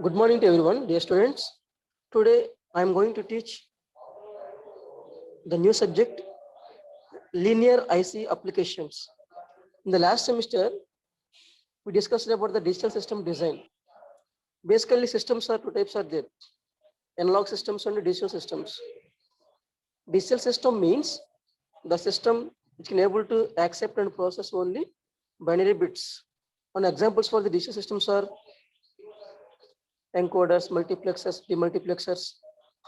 Good morning to everyone, dear students. Today I am going to teach the new subject linear IC applications. In the last semester, we discussed about the digital system design. Basically, systems are two types are there: analog systems and digital systems. Digital system means the system which can able to accept and process only binary bits. And examples for the digital systems are encoders, multiplexers, demultiplexers,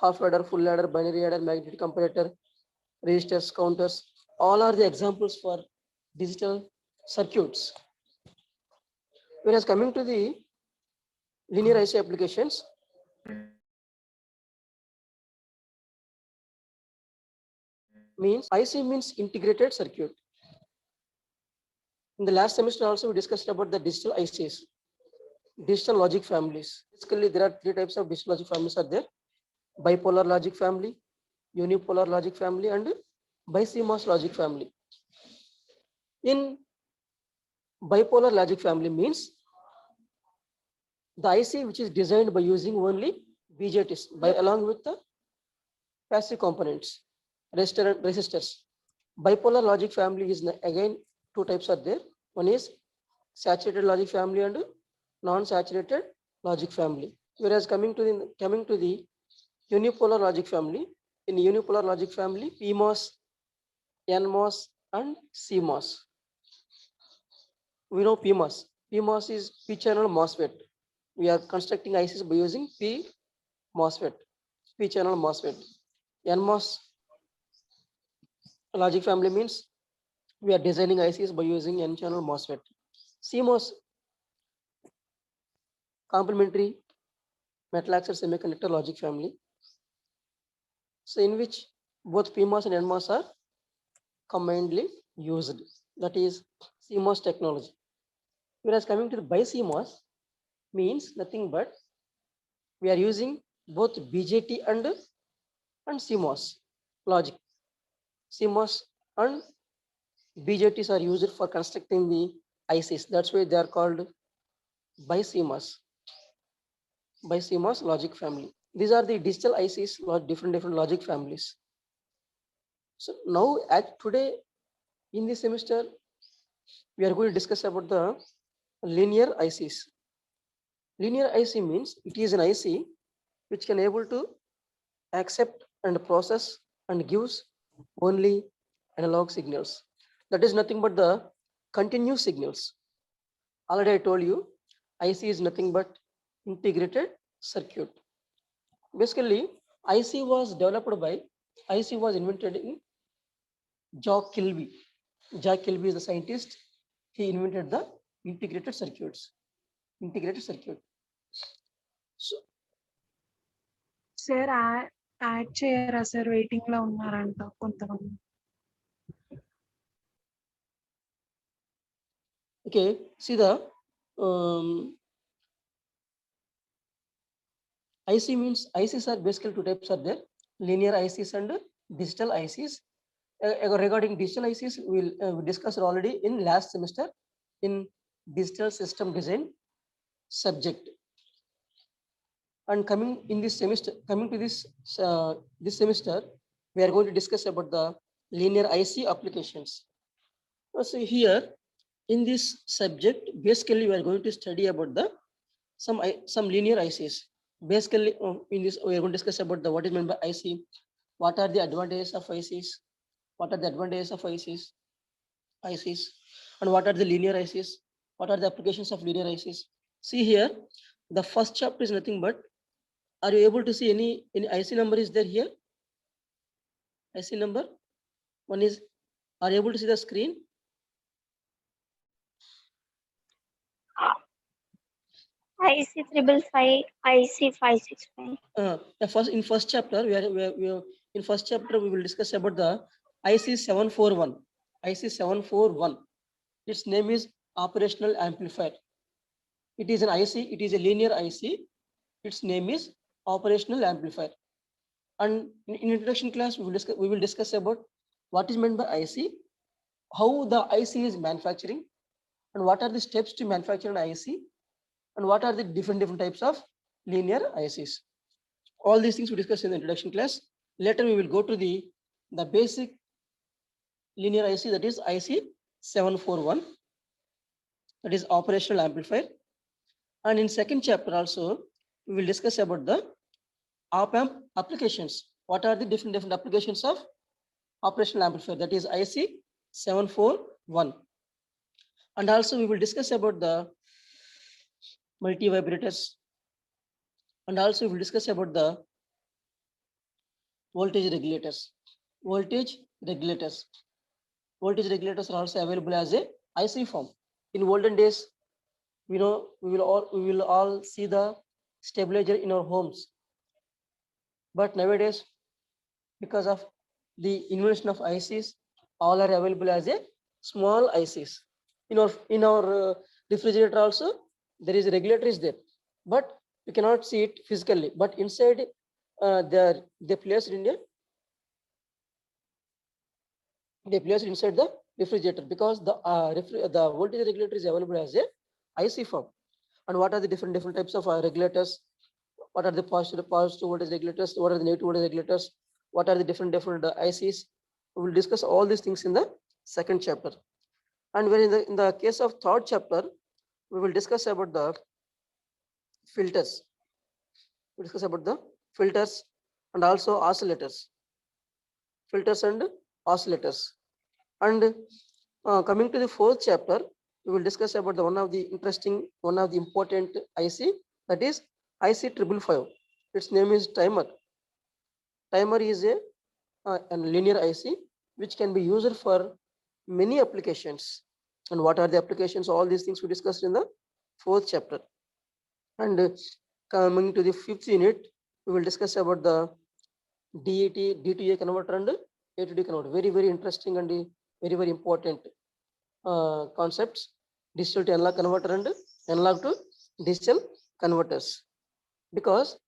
half adder, full adder, binary adder, magnetic comparator, registers, counters, all are the examples for digital circuits. Whereas coming to the linear IC applications, means IC means integrated circuit. In the last semester also we discussed about the digital ICs, digital logic families. Basically there are three types of digital logic families are there: bipolar logic family, unipolar logic family and BiCMOS logic family. In bipolar logic family means the IC which is designed by using only BJTs by along with the passive components, resistors. Bipolar logic family is again two types are there. One is saturated logic family and non-saturated logic family. Whereas coming to the unipolar logic family, in unipolar logic family, PMOS, NMOS, and CMOS. We know PMOS. PMOS is P-channel MOSFET. We are constructing ICs by using P MOSFET, P-channel MOSFET. NMOS logic family means we are designing ICs by using N-channel MOSFET. CMOS, complementary metal oxide semiconductor logic family. So in which both PMOS and NMOS are combinedly used. That is CMOS technology. Whereas coming to the BiCMOS means nothing but we are using both BJT and CMOS logic. CMOS and BJTs are used for constructing the ICs. That's why they are called BiCMOS logic family. These are the digital ICs, different logic families. So now today in this semester, we are going to discuss about the linear ICs. Linear IC means it is an IC which can able to accept and process and gives only analog signals. That is nothing but the continuous signals. Already I told you, IC is nothing but integrated circuit. Basically, IC was invented in Jack Kilby. Jack Kilby is the scientist. He invented the integrated circuits. Integrated circuit. So, sir add చేయరా sir waiting లో ఉన్నారంట కొంతమంది. okay, see the IC means ICs are basically two types are there: linear ICs and digital ICs. Regarding digital ICs, we discussed already in last semester in digital system design subject. And coming in this semester, coming to this semester, we are going to discuss about the linear IC applications. So here in this subject, basically we are going to study about the some linear ICs. Basically, in this we are going to discuss about the what is meant by IC, what are the advantages of ICs, what are the advantages of ICs, and what are the linear ICs, what are the applications of linear ICs. See here, the first chapter is nothing but, are you able to see any IC number is there here? IC number one is, are you able to see the screen? IC 555, IC 565. In first chapter, in first chapter we will discuss about the IC 741. IC 741. Its name is operational amplifier. It is an IC. It is a linear IC. Its name is operational amplifier. And in introduction class, we will discuss about what is meant by IC, how the IC is manufacturing, and what are the steps to manufacture an IC, and what are the different types of linear ICs. All these things we discussed in the introduction class. Later we will go to the basic linear IC, that is IC 741, that is operational amplifier. And in second chapter also we will discuss about the op-amp applications. What are the different applications of operational amplifier, that is IC 741. And also we will discuss about the multivibrators, and also we will discuss about the voltage regulators. Voltage regulators are also available as a IC form. In olden days, we know we will all see the stabilizer in our homes, but nowadays, because of the invention of ICs, all are available as a small ICs. In our refrigerator also there is a regulator is there, but you cannot see it physically. But inside they placed inside the refrigerator, because the voltage regulator is available as a IC form. And what are the different types of regulators? What are the positive voltage regulators? What are the negative voltage regulators? What are the different ICs? We will discuss all these things in the second chapter. And when in the case of third chapter, we will discuss about the filters. We discuss about the filters and also oscillators. Filters and oscillators. And coming to the fourth chapter, we will discuss about one of the important IC, that is IC 555. Its name is timer. Timer is a linear IC which can be used for many applications. And what are the applications? All these things we discussed in the fourth chapter. And coming to the fifth unit, we will discuss about the DAT, D2A converter and A to D converter. Very interesting and very important concepts. Digital to analog converter and analog to digital converters. Because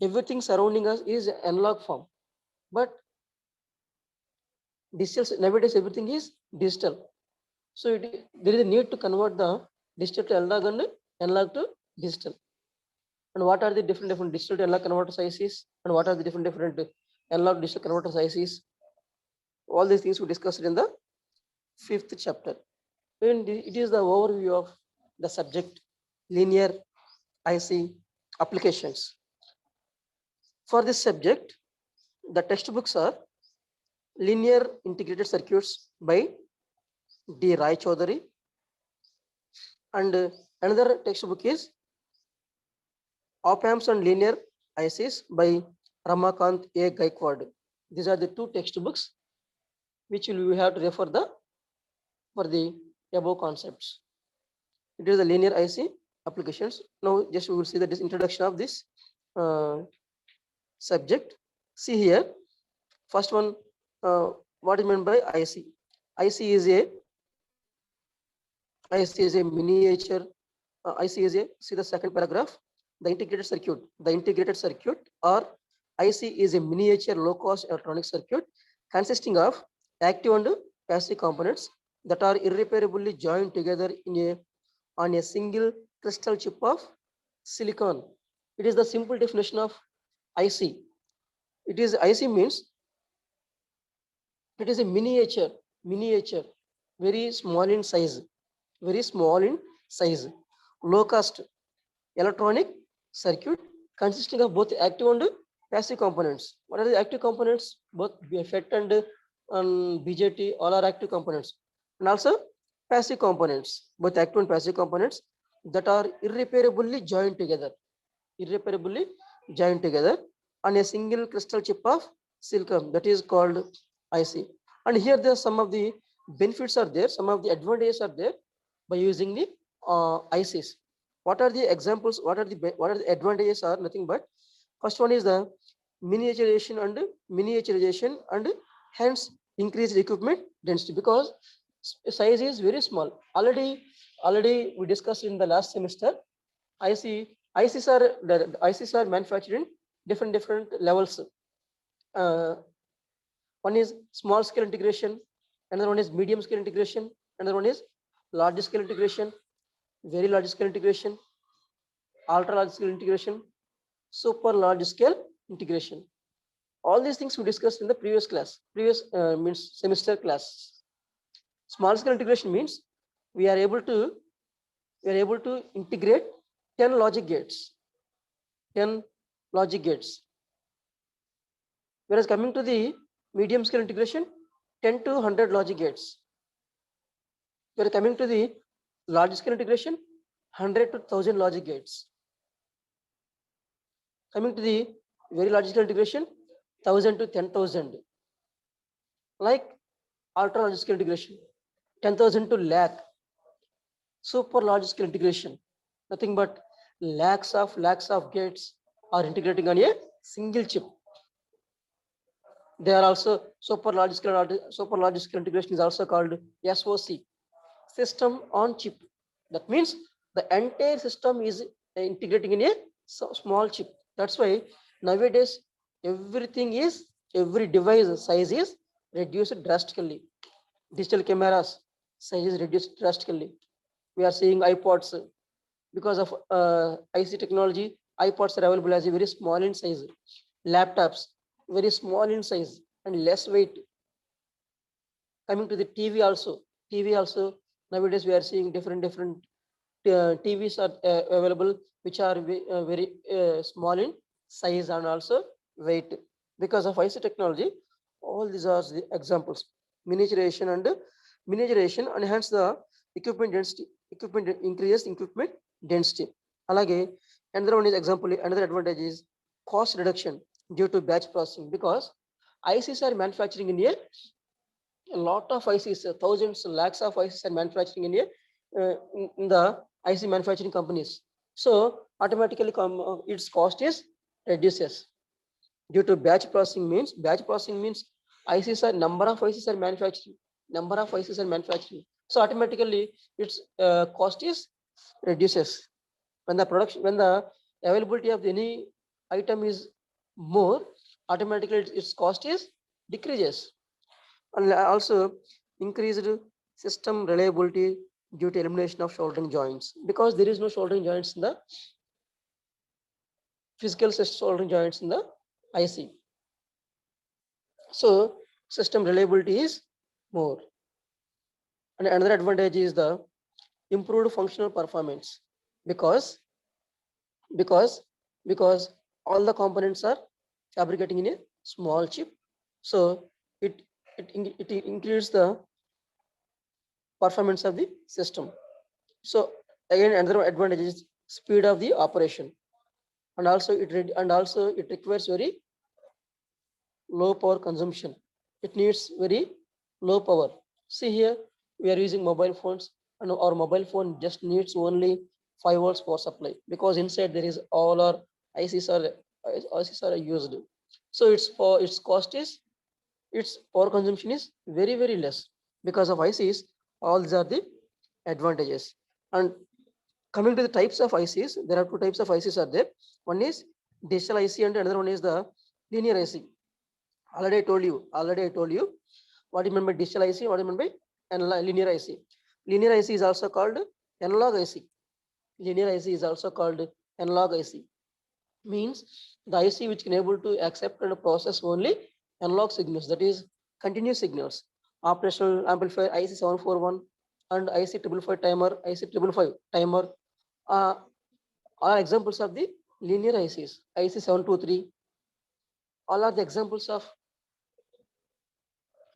everything surrounding us is analog form, but digital, nowadays everything is digital. So there is a need to convert the digital to analog and analog to digital. And what are the different digital to analog converter ICs, and what are the different analog digital converter ICs? All these things we discussed in the fifth chapter. And it is the overview of the subject linear IC applications. For this subject, the textbooks are Linear Integrated Circuits by D. Rai Chaudhary, and another textbook is Op-Amps and Linear ICs by Ramakant A. Gaikwad. These are the two textbooks which we have to refer for the above concepts. It is the linear IC applications. Now just we will see this introduction of this subject. See here, first one, what is meant by IC? IC is a miniature. See the second paragraph. The integrated circuit or IC is a miniature low-cost electronic circuit consisting of active and passive components that are irreparably joined together on a single crystal chip of silicon. It is the simple definition of IC. IC means it is a miniature, very small in size, low-cost electronic circuit consisting of both active and passive components. What are the active components? Both FET and BJT, all are active components. And also passive components, both active and passive components that are irreparably joined together on a single crystal chip of silicon, that is called IC. And here there are some of the benefits are there, some of the advantages are there by using the ICs. What are the examples? What are the advantages? Are nothing but first one is the miniaturization and hence increased equipment density, because size is very small. Already we discussed in the last semester. ICs are manufactured in different levels. One is small scale integration, another one is medium scale integration, another one is large scale integration, very large scale integration, ultra large scale integration, super large scale integration. All these things we discussed in the previous class, means semester class. Small scale integration means we are able to integrate 10 logic gates, 10 logic gates. Whereas coming to the medium scale integration, 10 to 100 logic gates. Whereas coming to the large scale integration, 100 to 1000 logic gates. Coming to the very large scale integration, 1000 to 10,000. Like ultra large scale integration, 10,000 to lakh. Super large scale integration, nothing but lakhs of gates are integrating on a single chip. They are also super large scale integration is also called SoC, system on chip. That means the entire system is integrating in a small chip. That's why nowadays every device size is reduced drastically. Digital cameras size is reduced drastically. We are seeing iPods because of IC technology. iPods are available as a very small in size. Laptops very small in size and less weight. Coming to the TV also, nowadays we are seeing different TVs are available which are very small in size and also weight. Because of IC technology, all these are the examples. Miniaturization enhance the equipment density, increases equipment density. Alage, another one is example, another advantage is cost reduction due to batch processing, because ICs are manufacturing in a lot of ICs, thousands, lakhs of ICs are manufacturing in in the IC manufacturing companies. So automatically its cost is reduces due to batch processing. Means ICs are number of ICs are manufacturing. So automatically its cost is reduces. When the availability of any item is more, automatically its cost is decreases. And also increased system reliability due to elimination of soldering joints, because there is no soldering joints in the physical soldering joints in the IC. So system reliability is more. And another advantage is the improved functional performance, because all the components are fabricating in a small chip. So it increases the performance of the system. So again, another advantage is speed of the operation, and also it requires very low power consumption. It needs very low power. See here, we are using mobile phones, and our mobile phone just needs only 5 volts power supply, because inside there is all our ICs are used. So its power consumption is very less because of ICs. All these are the advantages. And coming to the types of ICs, there are two types of ICs are there. One is digital IC and another one is the linear IC. Already I told you what you mean by digital IC, what you mean by linear IC. Linear IC is also called analog IC. Linear IC is also called analog IC. Means the IC which can able to accept and process only analog signals, that is continuous signals. Operational amplifier IC741 and IC555 timer, IC555 timer are examples of the linear ICs. IC723, all are the examples of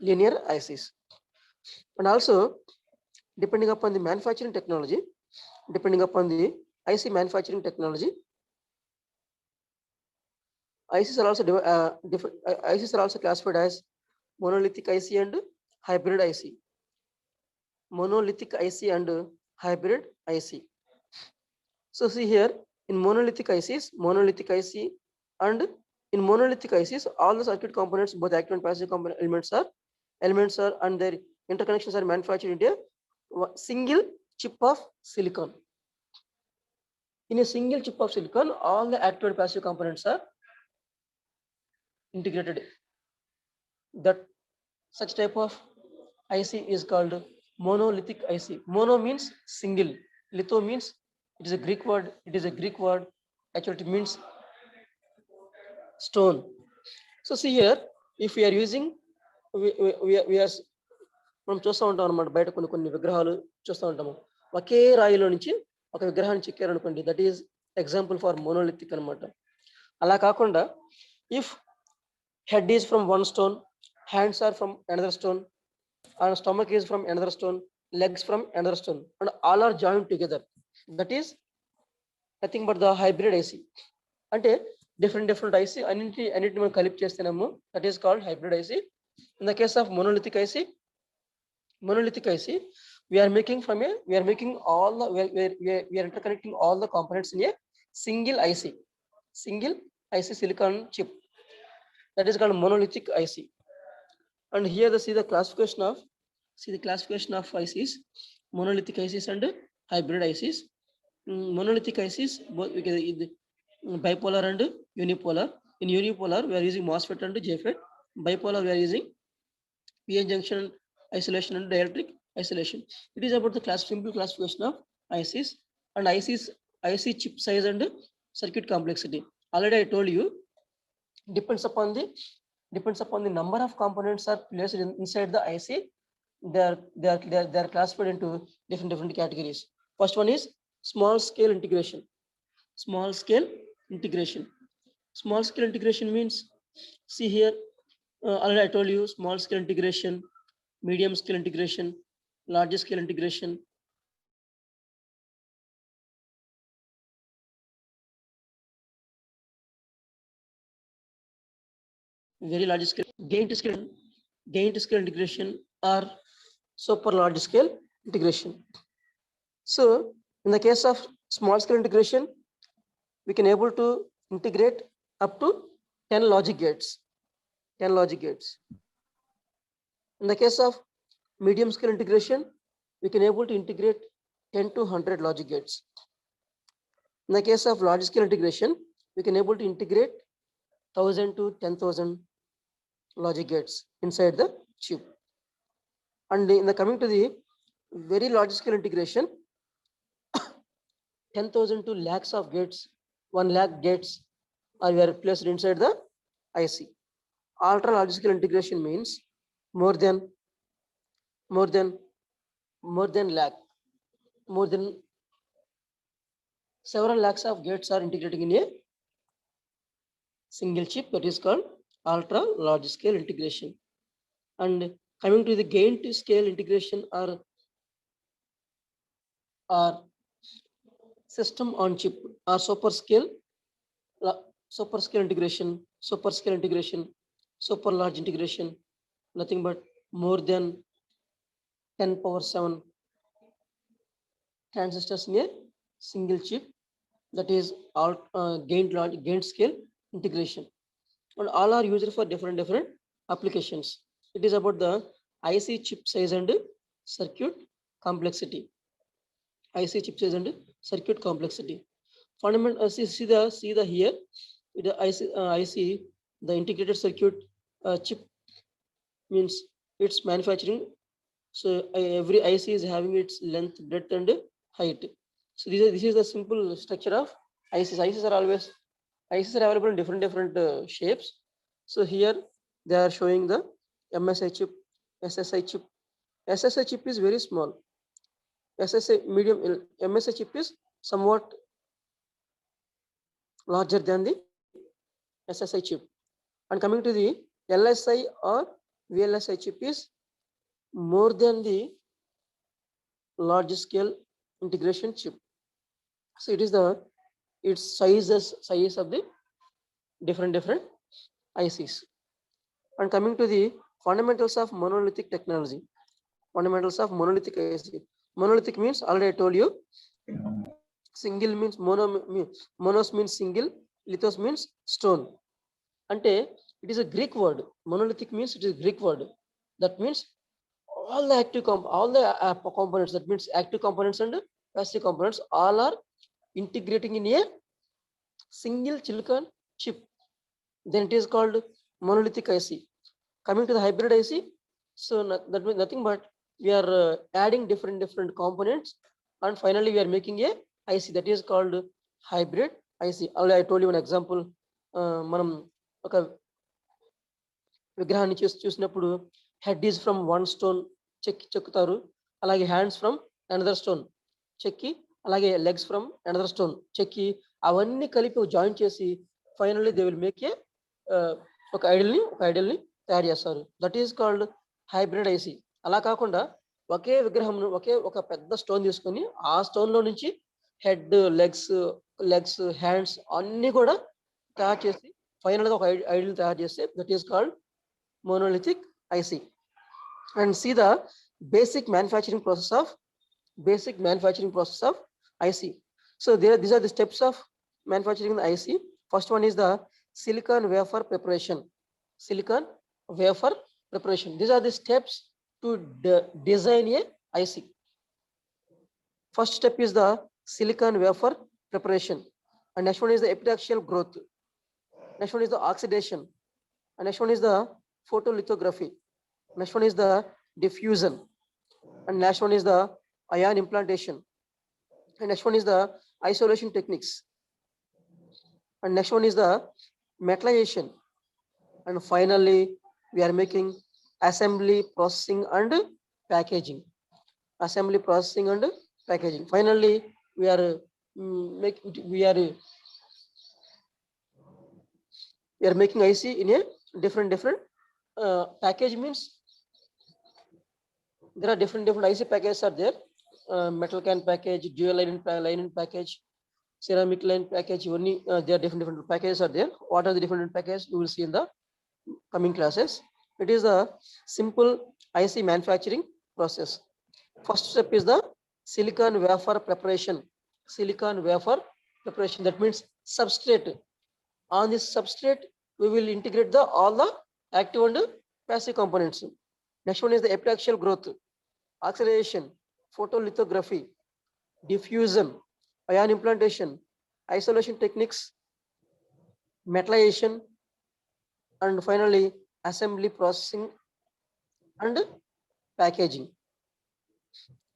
linear ICs. And also, depending upon the manufacturing technology, depending upon the IC manufacturing technology, ICs are also ICs are also classified as monolithic IC and hybrid IC. Monolithic IC and hybrid IC. So see here, in monolithic ICs and in monolithic ICs, all the circuit components, both active and passive component elements are and their interconnections are manufactured into a single chip of silicon. In a single chip of silicon, all the active and passive components are integrated. That such type of IC is called monolithic IC. Mono means single. Litho means it is a Greek word. Actually, it means stone. So see here, if we are using, we are మనం చూస్తూ ఉంటాం అనమాట, బయట కొన్ని కొన్ని విగ్రహాలు చూస్తూ ఉంటాము, ఒకే రాయిలో నుంచి ఒక విగ్రహాన్ని చెక్కారు అనుకోండి, that is example for monolithic అనమాట. అలా కాకుండా if head is from one stone, hands are from another stone, and stomach is from another stone, legs from another stone, and all are joined together, that is nothing but the hybrid IC. అంటే different IC అన్నిటిని మనం కలిపి చేస్తున్నాము, that is called hybrid IC. In the case of monolithic IC, we are making all the, we are interconnecting all the components in a single IC silicon chip, that is called monolithic IC. And here see the classification of ICs, monolithic ICs and hybrid ICs. Monolithic ICs, both bipolar and unipolar. In unipolar, we are using MOSFET and JFET. Bipolar, we are using PN junction isolation and dielectric isolation. It is about the simple classification of ICs. And IC chip size and circuit complexity. Already I told you, depends upon the number of components are placed inside the IC. They are classified into different categories. First one is small scale integration. Small scale integration means, see here, already I told you, small scale integration, medium scale integration, large scale integration. Very large scale, gain to scale integration, or super large scale integration. So in the case of small scale integration, we can able to integrate up to 10 logic gates. In the case of medium scale integration, we can able to integrate 10 to 100 logic gates. In the case of large scale integration, we can able to integrate 1000 to 10,000 logic gates inside the chip. And in the coming to the very large scale integration, 10,000 to lakhs of gates, 1 lakh gates are placed inside the IC. Ultra large scale integration means more than several lakhs of gates are integrating in a single chip, that is called ultra large scale integration. And coming to the gain to scale integration, or system on chip, or super scale integration, super large integration, nothing but more than 10 power 7 transistors in a single chip, that is gain scale integration. And all are used for different applications. It is about the IC chip size and circuit complexity. Fundamental, see the here, the IC, the integrated circuit chip means its manufacturing. So every IC is having its length, breadth and height. So this is the simple structure of ICs. ICs are available in different shapes. So here they are showing the MSI chip, SSI chip. SSI chip is very small. SSI medium, MSI chip is somewhat larger than the SSI chip. And coming to the LSI or VLSI chip is more than the large scale integration chip. So it is its size of the different ICs. And coming to the fundamentals of monolithic technology, fundamentals of monolithic IC. Monolithic means, already I told you, single means monos means single, lithos means stone. Ante it is a Greek word. Monolithic means it is a Greek word. That means all the components, that means active components and passive components, all are integrating in a single silicon chip. Then it is called monolithic IC. Coming to the hybrid IC, so that means nothing but we are adding different components, and finally we are making a IC, that is called hybrid IC. Already I told you an example. Manam ఒక విగ్రహాన్ని చూసినప్పుడు head is from one stone చెక్కుతారు, అలాగే hands from another stone చెక్కి, అలాగే legs from another stone చెక్కి, అవన్నీ కలిపి జాయిన్ చేసి finally they will make a ఒక ఐడియల్ని తయారు చేస్తారు. That is called hybrid IC. అలా కాకుండా ఒకే విగ్రహం ఒక పెద్ద స్టోన్ తీసుకొని ఆ స్టోన్ లో నుంచి హెడ్, లెగ్స్, హ్యాండ్స్ అన్ని కూడా తయారు చేసి ఫైనల్ గా ఒక ఐడియల్ తయారు చేస్తే that is called monolithic IC. And see the basic manufacturing process of IC. So these are the steps of manufacturing the IC. First one is the silicon wafer preparation. These are the steps to design a IC. First step is the silicon wafer preparation, and next one is the epitaxial growth. Next one is the oxidation, and next one is the photolithography. Next one is the diffusion, and next one is the ion implantation, and next one is the isolation techniques, and next one is the metallization, and finally we are making assembly, processing and packaging. Finally we are making IC in a different package. Means there are different IC packages are there. Metal can package, dual line package, ceramic line package. Only there are different packages are there. What are the different packages you will see in the coming classes. It is a simple IC manufacturing process. First step is the silicon wafer preparation. That means substrate. On this substrate we will integrate all the active and passive components. Next one is the epitaxial growth, oxidation, photolithography, diffusion, ion implantation, isolation techniques, metallization, and finally assembly, processing and packaging.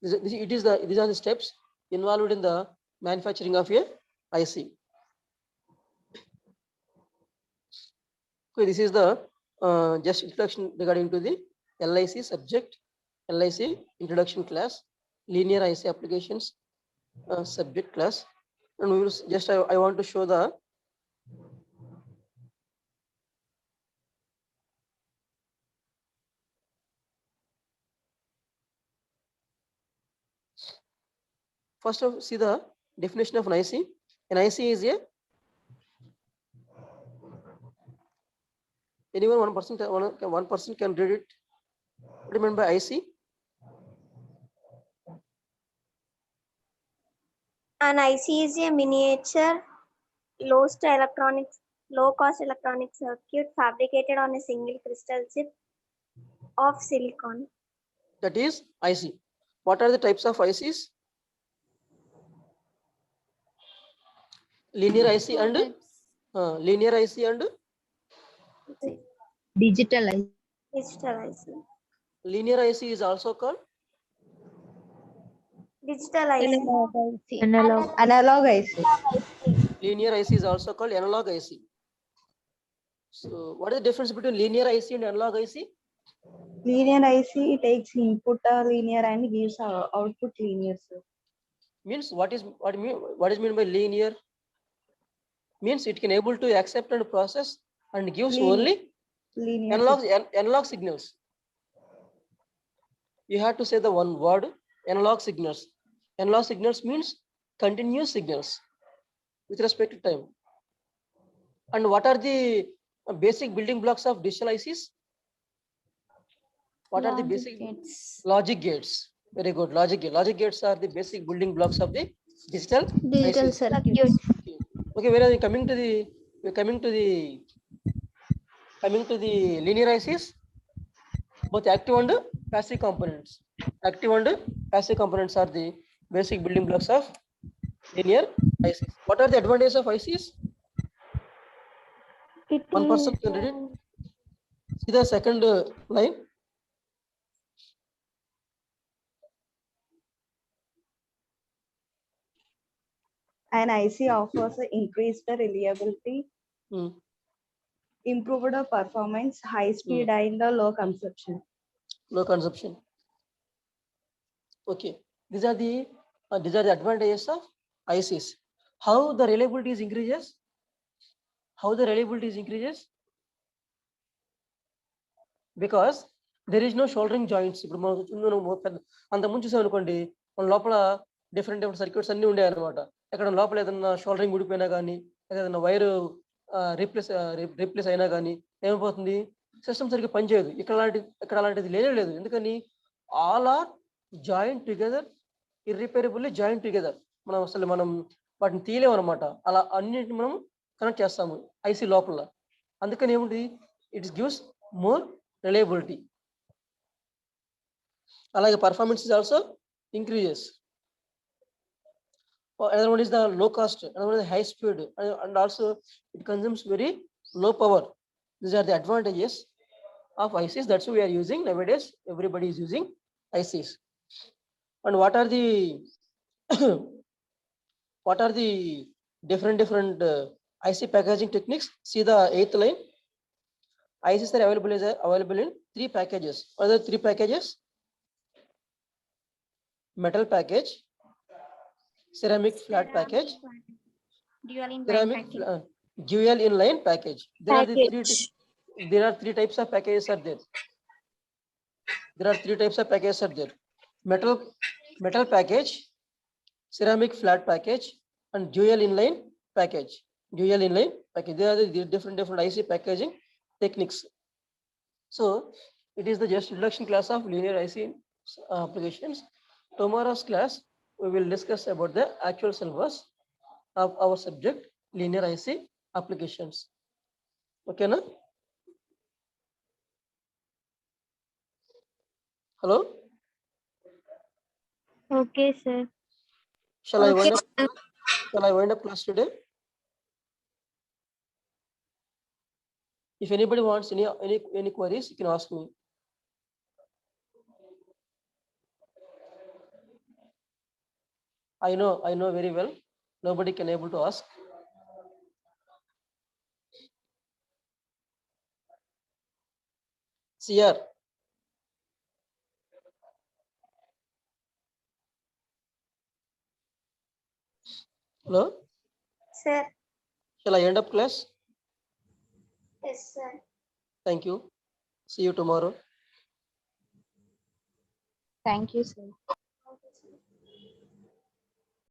These are the steps involved in the manufacturing of a IC. Okay, this is the just introduction regarding to the LIC subject, LIC introduction class, linear IC applications subject class, and we will just I want to show the first of see the definition of an IC. An IC is a anyone one person can read it. What do you mean by IC? An IC is a miniature low-cost electronic circuit fabricated on a single crystal chip of silicon. That is IC. What are the types of ICs? Linear IC and digital IC. Linear IC is also called Digital IC. Analog IC. Linear IC is also called analog IC. So what is the difference between linear IC and analog IC? Linear IC takes input linear and gives output linear. Sir. Means what is mean by linear? Means it can able to accept and process and gives only linear analog signals. You have to say the one word, analog signals. Analog signals means continuous signals with respect to time. And what are the basic building blocks of digital ICs? What are the basic logic gates? Very good. Logic gates are the basic building blocks of the digital ICs. circuit. Okay, where are we coming to the linear ICs? Both active and passive components. Active and passive components are the basic building blocks of linear ICs. What are the advantages of ICs? One person can read it. See the second line. An IC offers increased reliability, improved performance, high speed and the low consumption. Low consumption. Okay, these are the advantages of ICs. How the reliability is increases? How the reliability is increases? Because there is no shouldering joints. ఇప్పుడు మనం అంతకుముందు చూసాం అనుకోండి, మన లోపల different circuits అన్ని ఉండే అనమాట. ఎక్కడ లోపల ఏదైనా షోల్డరింగ్ ఊడిపోయినా కానీ, ఏదైనా వైర్ రీప్లేస్ అయినా కానీ ఏమైపోతుంది, సిస్టమ్ సరిగ్గా పనిచేయదు. ఇక్కడ అలాంటిది లేదు. ఎందుకని all are joint together, irreparably joint together. మనం వాటిని తీయలేము అనమాట. అలా అన్నింటిని మనం కనెక్ట్ చేస్తాము ఐసీ లోపల. అందుకని ఏముంది, it gives more reliability. Alage performance is also increases. Another one is the low cost, another one is high speed, and also it consumes very low power. These are the advantages of ICs. That's why we are using nowadays. Everybody is using ICs. And what are the different IC packaging techniques? See the 8th line. ICs are available in 3 packages. What are the 3 packages? Metal package, Ceramic flat package, dual inline ceramic package. dual inline package. There are 3 types of packages are there. Metal package, ceramic flat package, and dual inline package. There are the different IC packaging techniques. So it is the just introduction class of linear IC applications. Tomorrow's class we will discuss about the actual syllabus of our subject linear IC applications. Okay na? Hello? Okay, sir. Shall I wind up class today? If anybody wants any queries, you can ask me. I know very well. Nobody can able to ask. CR. Hello? Sir. Shall I end up class? Yes, sir. Thank you. See you tomorrow. Thank you, sir.